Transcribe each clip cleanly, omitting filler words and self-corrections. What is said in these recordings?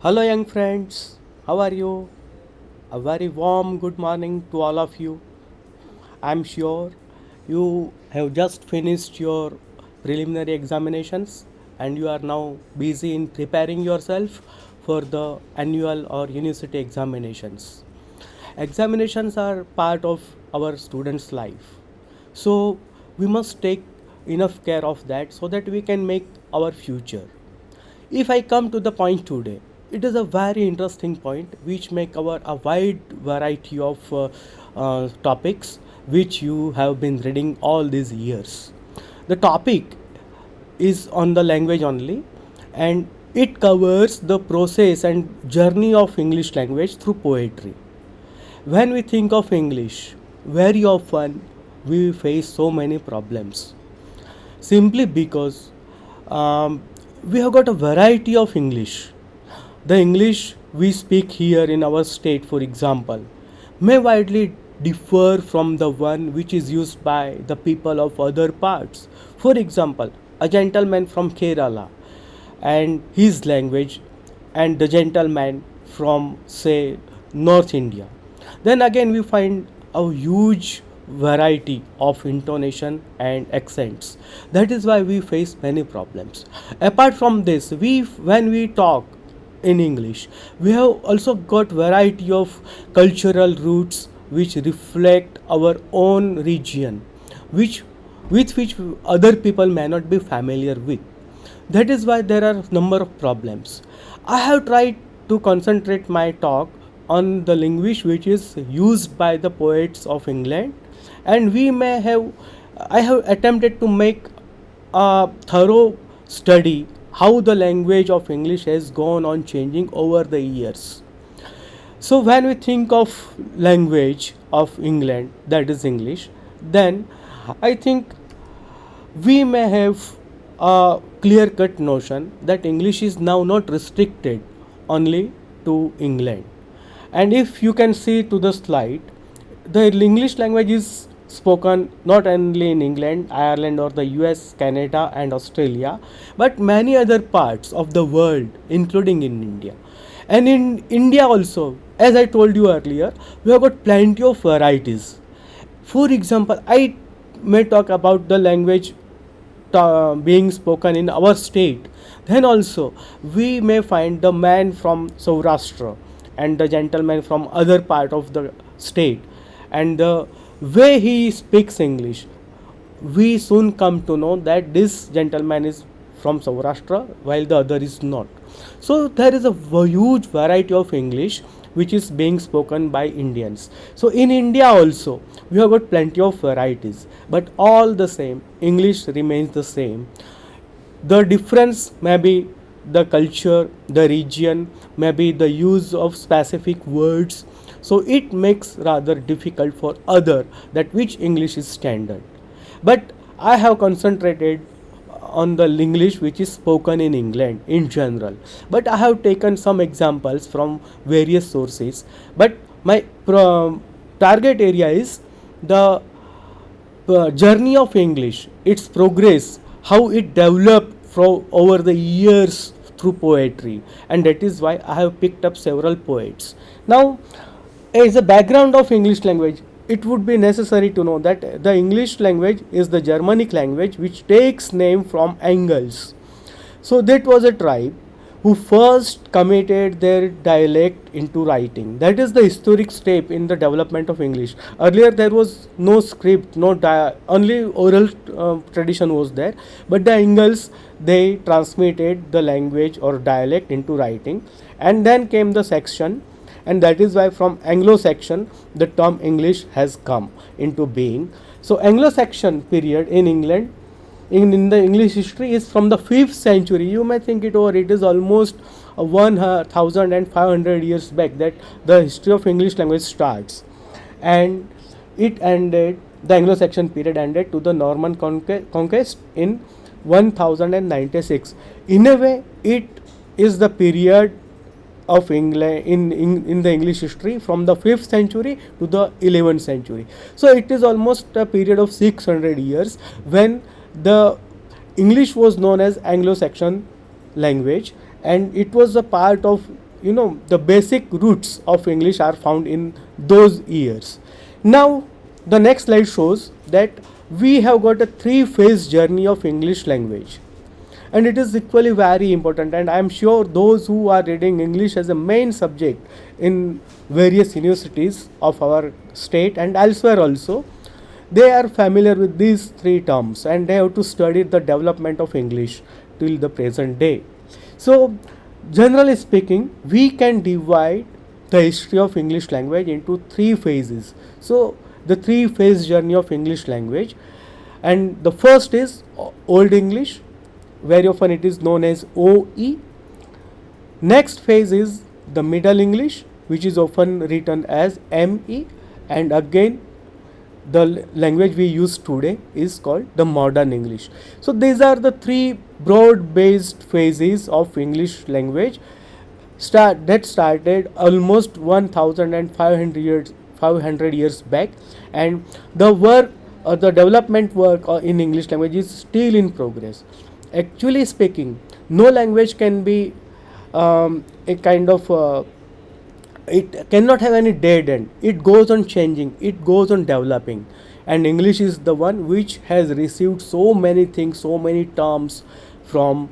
Hello, young friends. How are you? A very warm good morning to all of you. I'm sure you have just finished your preliminary examinations and you are now busy in preparing yourself for the annual or university examinations. Examinations are part of our students' life. So, we must take enough care of that so that we can make our future. If I come to the point today, it is a very interesting point which may cover a wide variety of topics which you have been reading all these years. The topic is on the language only, and it covers the process and journey of English language through poetry. When we think of English, very often we face so many problems simply because um, we have got a variety of English. The English we speak here in our state, for example, may widely differ from the one which is used by the people of other parts. For example, a gentleman from Kerala and his language, and the gentleman from, say, North India. Then again, we find a huge variety of intonation and accents. That is why we face many problems. Apart from this, when we talk in English, we have also got variety of cultural roots which reflect our own region, which with which other people may not be familiar with. That is why there are number of problems. I have tried to concentrate my talk on the language which is used by the poets of England, and we may have I have attempted to make a thorough study how the language of English has gone on changing over the years. So when we think of language of England, that is English, then I think we may have a clear cut notion that English is now not restricted only to England. And if you can see to the slide, the English language is spoken not only in England, Ireland, or the US, Canada, and Australia, but many other parts of the world, including in India. And in India also, as I told you earlier, we have got plenty of varieties. For example, I may talk about the language being spoken in our state. Then also, we may find the man from Saurashtra and the gentleman from other part of the state, and the way he speaks English, we soon come to know that this gentleman is from Saurashtra while the other is not. So there is a huge variety of English which is being spoken by Indians. So in India also we have got plenty of varieties, but all the same English remains the same. The difference may be the culture, the region, maybe the use of specific words. So it makes rather difficult for other that which English is standard. But I have concentrated on the English which is spoken in England in general. But I have taken some examples from various sources. But my target area is the journey of English, its progress, how it developed from over the years through poetry, and that is why I have picked up several poets. Now, as a background of English language, it would be necessary to know that the English language is the Germanic language which takes name from Angles. So that was a tribe who first committed their dialect into writing. That is the historic step in the development of English. Earlier there was no script, only oral tradition was there. But the Angles, they transmitted the language or dialect into writing, and then came the section, and that is why from Anglo-Saxon the term English has come into being. So Anglo-Saxon period in England in the English history is from the 5th century. You may think it over, it is almost 1500 years back that the history of English language starts, and it ended, the Anglo-Saxon period ended to the Norman conquest in 1096. In a way, it is the period of England in the English history from the 5th century to the 11th century. So it is almost a period of 600 years when the English was known as Anglo-Saxon language, and it was a part of the basic roots of English are found in those years. Now the next slide shows that we have got a three-phase journey of English language, and it is equally very important, and I am sure those who are reading English as a main subject in various universities of our state and elsewhere also, they are familiar with these three terms, and they have to study the development of English till the present day. So generally speaking, we can divide the history of English language into three phases. So the three-phase journey of English language, and the first is Old English, very often it is known as OE. Next phase is the Middle English, which is often written as ME, and again the language we use today is called the Modern English. So these are the three broad-based phases of English language that started almost 1,500 years back, and the work the development work in English language is still in progress. Actually speaking, no language can be a kind of it cannot have any dead end. It goes on changing, it goes on developing, and English is the one which has received so many things, so many terms from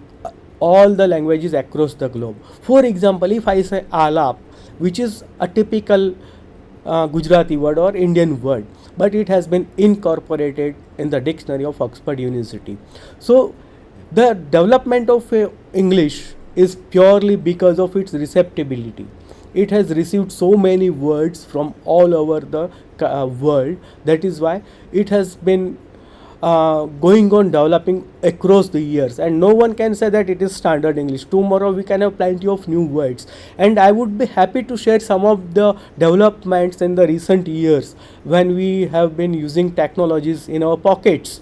all the languages across the globe. For example, if I say alap, which is a typical Gujarati word or Indian word, but it has been incorporated in the dictionary of Oxford University. So the development of English is purely because of its receptibility. It has received so many words from all over the world. That is why it has been going on developing across the years, and no one can say that it is standard English. Tomorrow we can have plenty of new words, and I would be happy to share some of the developments in the recent years when we have been using technologies in our pockets.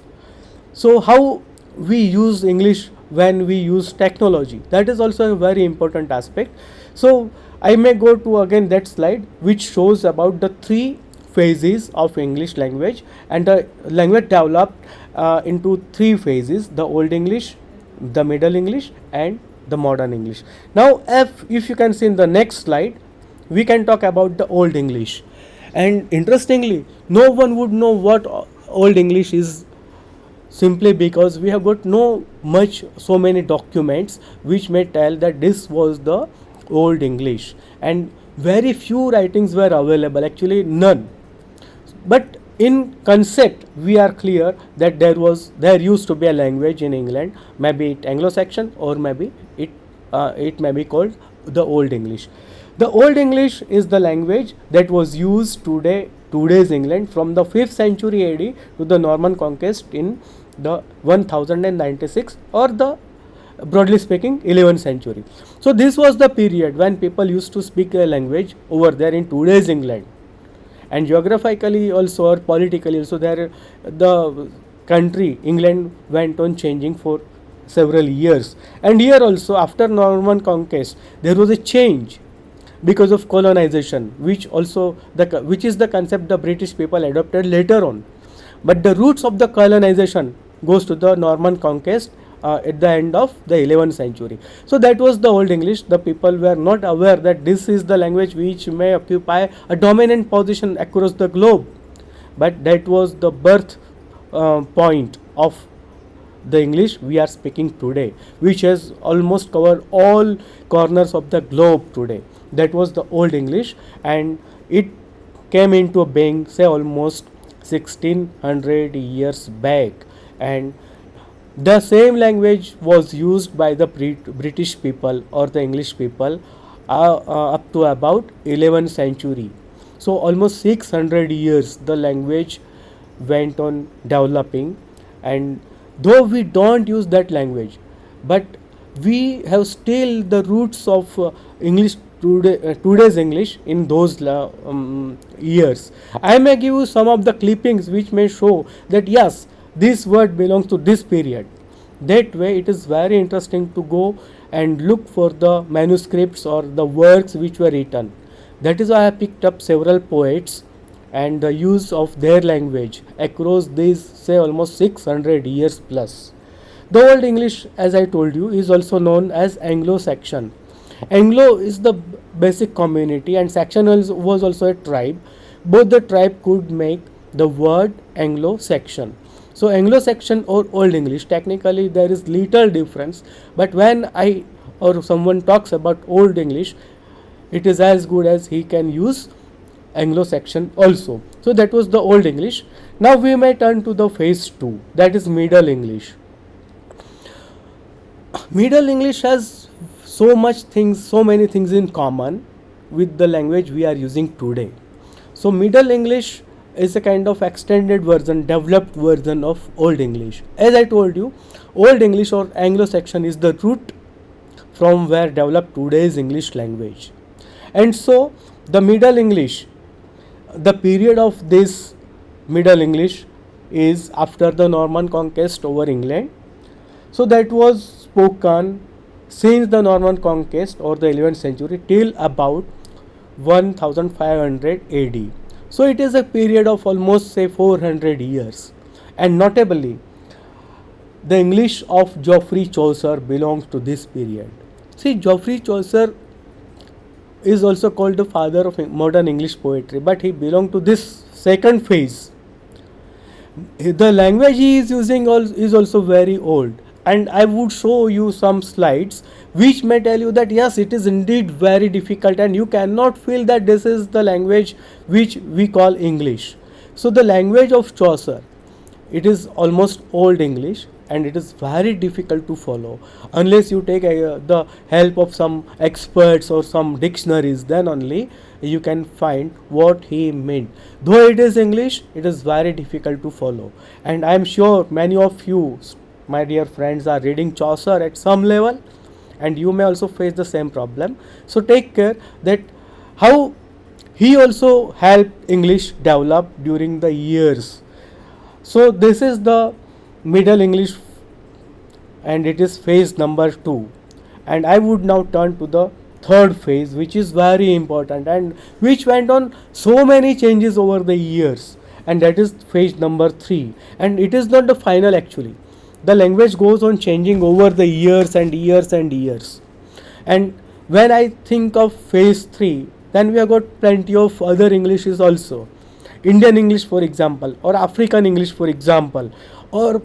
So how we use English when we use technology, that is also a very important aspect. So I may go to again that slide which shows about the three phases of English language, and the language developed into three phases: the Old English, the Middle English, and the Modern English. Now if you can see in the next slide, we can talk about the Old English, and interestingly no one would know what Old English is, simply because we have got so many documents which may tell that this was the Old English, and very few writings were available, actually none. But in concept we are clear that there used to be a language in England, maybe it Anglo-Saxon, or maybe it may be called the Old English. The Old English is the language that was used today's England from the 5th century AD to the Norman conquest in the 1096, or the broadly speaking 11th century. So this was the period when people used to speak a language over there in today's England, and geographically also or politically also the country England went on changing for several years. And here also after Norman conquest there was a change because of colonization, which is the concept the British people adopted later on. But the roots of the colonization goes to the Norman conquest at the end of the 11th century. So that was the Old English. The people were not aware that this is the language which may occupy a dominant position across the globe, but that was the birth point of the English we are speaking today, which has almost covered all corners of the globe today. That was the Old English, and it came into being say almost 1600 years back, and the same language was used by the British people or the English people up to about 11th century. So almost 600 years the language went on developing, and though we don't use that language, but we have still the roots of English today's English in those years. I may give you some of the clippings which may show that yes, this word belongs to this period. That way it is very interesting to go and look for the manuscripts or the works which were written. That is why I picked up several poets and the use of their language across these say almost 600 years plus. The Old English, as I told you, is also known as Anglo-Saxon, Anglo is the basic community and Saxon was also a tribe. Both the tribe could make the word Anglo-Saxon. So Anglo-Saxon or Old English, technically there is little difference, but when I or someone talks about Old English, it is as good as he can use Anglo-Saxon also. So that was the Old English. Now we may turn to the phase 2, that is Middle English. Middle English has so many things in common with the language we are using today. So Middle English is a kind of extended version, developed version of Old English. As I told you, Old English or Anglo-Saxon is the root from where developed today's English language. And so the Middle English, the period of this Middle English is after the Norman conquest over England. So that was spoken since the Norman conquest or the 11th century till about 1500 AD. So it is a period of almost say 400 years. And notably, the English of Geoffrey Chaucer belongs to this period. See, Geoffrey Chaucer is also called the father of modern English poetry, but he belonged to this second phase. The language he is using is also very old, and I would show you some slides which may tell you that yes, it is indeed very difficult and you cannot feel that this is the language which we call English. So the language of Chaucer, it is almost Old English and it is very difficult to follow unless you take the help of some experts or some dictionaries. Then only you can find what he meant. Though it is English, it is very difficult to follow, and I am sure many of you, my dear friends, are reading Chaucer at some level and you may also face the same problem. So take care that how he also helped English develop during the years. So this is the Middle English and it is phase number 2, and I would now turn to the third phase, which is very important and which went on so many changes over the years, and that is phase number 3, and it is not the final actually. The language goes on changing over the years and years and years, and when I think of phase 3, then we have got plenty of other Englishes also. Indian English for example, or African English for example, or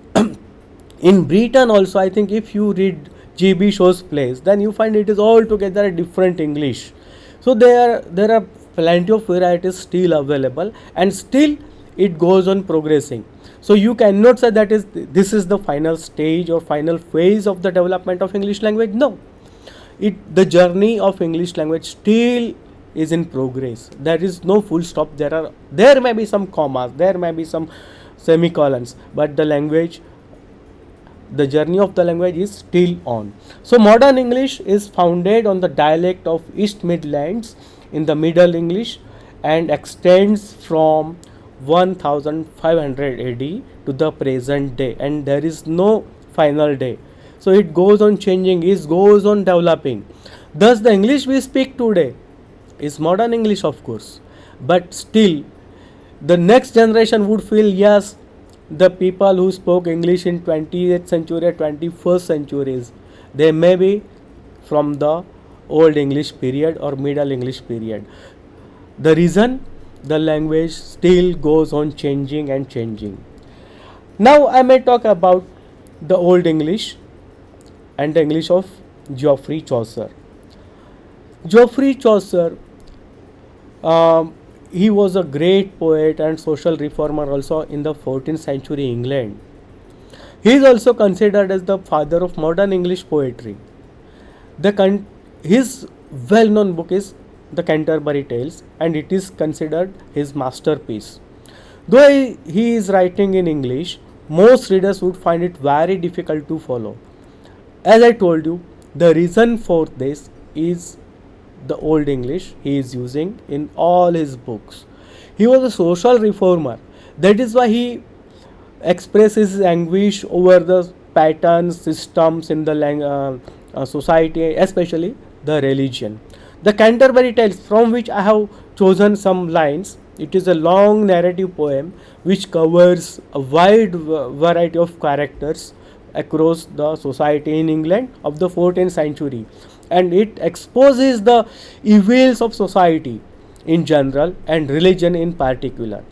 in Britain also. I think if you read GB Shaw's plays, then you find it is altogether a different English. So there are plenty of varieties still available, and still it goes on progressing. So you cannot say that this is the final stage or final phase of the development of English language. No, the journey of English language still is in progress. There is no full stop. There may be some commas, there may be some semicolons, but the journey of the language is still on. So modern English is founded on the dialect of East Midlands in the Middle English and extends from 1500 AD to the present day, and there is no final day. So it goes on changing, it goes on developing. Thus the English we speak today is modern English, of course, but still the next generation would feel yes, the people who spoke English in 20th century or 21st centuries, they may be from the Old English period or Middle English period. The reason, the language still goes on changing and changing. Now I may talk about the Old English and the English of Geoffrey Chaucer. Geoffrey Chaucer, he was a great poet and social reformer also in the 14th century England. He is also considered as the father of modern English poetry. His well-known book is The Canterbury Tales, and it is considered his masterpiece. Though he is writing in English, most readers would find it very difficult to follow. As I told you, the reason for this is the Old English he is using in all his books. He was a social reformer. That is why he expresses his anguish over the patterns, systems in the society, especially the religion. The Canterbury Tales, from which I have chosen some lines, it is a long narrative poem which covers a wide variety of characters across the society in England of the 14th century, and it exposes the evils of society in general and religion in particular.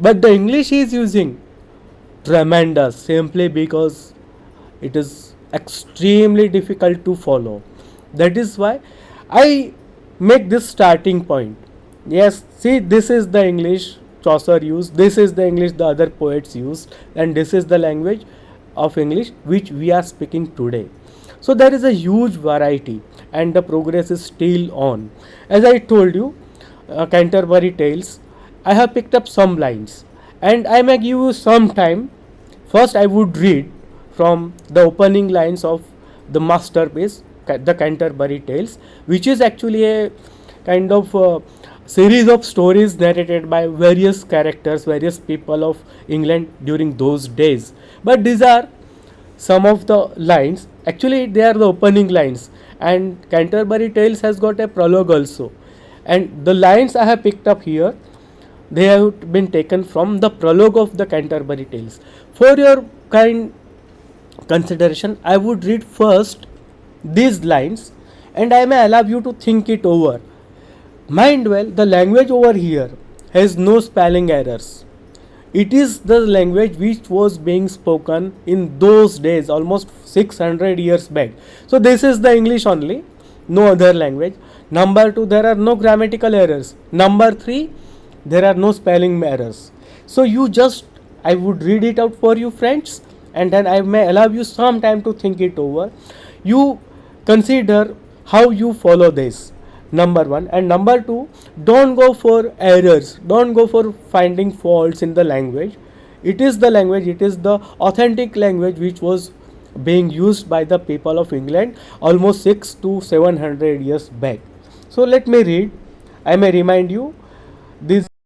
But the English is using tremendous simply because it is extremely difficult to follow. That is why I make this starting point. Yes, see, this is the English Chaucer used, this is the English the other poets used, and this is the language of English which we are speaking today. So there is a huge variety and the progress is still on. As I told you, Canterbury Tales, I have picked up some lines and I may give you some time. First I would read from the opening lines of the masterpiece, the Canterbury Tales, which is actually a kind of series of stories narrated by various characters, various people of England during those days. But these are some of the lines. Actually, they are the opening lines, and Canterbury Tales has got a prologue also. And the lines I have picked up here, they have been taken from the prologue of the Canterbury Tales. For your kind consideration, I would read first these lines and I may allow you to think it over. Mind well, the language over here has no spelling errors. It is the language which was being spoken in those days, almost 600 years back. So this is the English only, no other language. Number 2, there are no grammatical errors. Number 3, there are no spelling errors. So I would read it out for you, friends, and then I may allow you some time to think it over. You consider how you follow this, number 1, and number 2, don't go for errors, don't go for finding faults in the language. It is the language, it is the authentic language which was being used by the people of England almost 6 to 700 years back. So let me read. I may remind you these